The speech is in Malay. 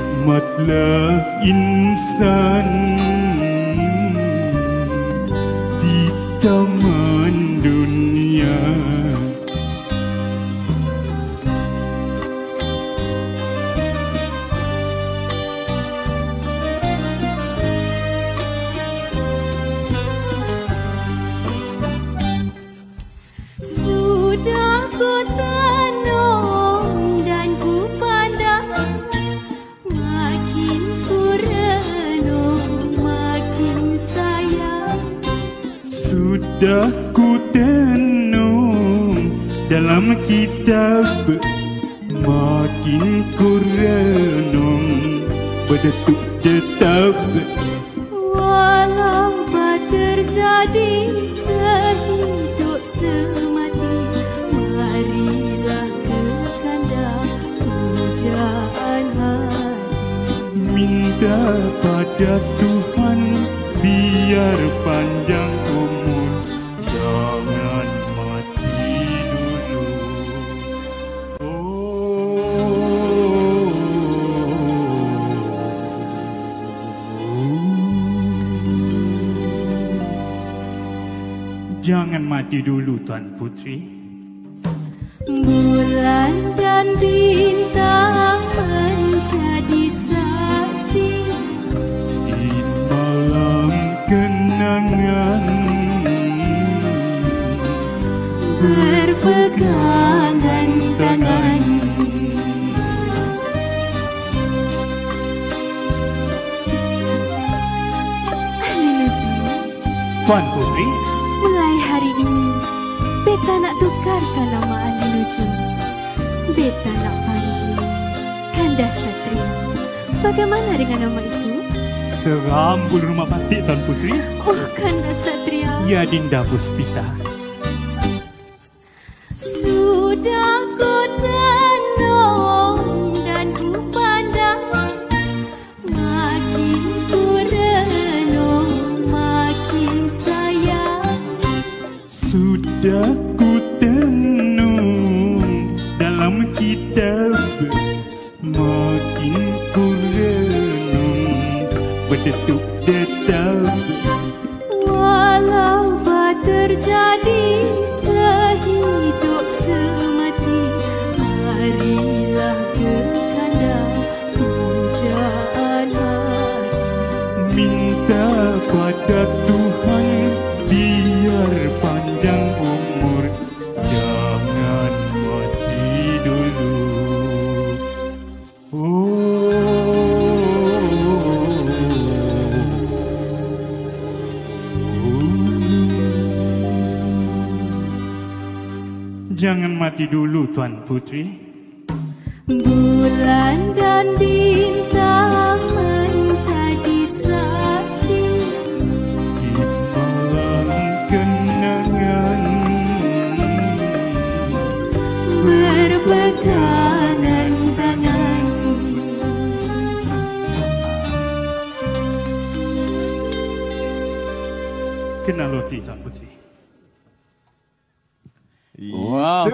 Hikmatlah insan di taman dunia. Sudah ku tanam dan ku pandang, makin ku renung, makin sayang. Sudah ku tenung dalam kitab, makin ku renung berdetuk tetap. Walau terjadi sehidup semati, marilah ke kandang pujaan hati. Minta pada Tuhan biar panjang umur, jangan mati dulu. Jangan mati dulu, Tuan Putri. Bulan dan bintang menjadi saksi Di malam kenangan, berpegangan tangan. Tuan Putri, Mulai hari ini, beta nak tukarkan nama Ali Nujum. Beta nak panggil Kanda Satria. Bagaimana dengan nama itu? serambul rumah batik, Tuan Putri. Oh, Kanda Satria. Ya, Dinda Puspita. Sudah ku tanam dan ku pandang, makin ku renung, makin sayang. Sudah ku tenung dalam kitab, makin ku renung berdetuk tetap. Walau terjadi sehidup semati, marilah ke kandang pujaan hati. Minta pada Tuhan biar panjang umur, jangan mati dulu. Jangan mati dulu, Tuan Putri. Bulan dan bintang menjadi saksi Di malam kenangan, berpegangan tangan. kenal roti, Tuan Putri. Wow,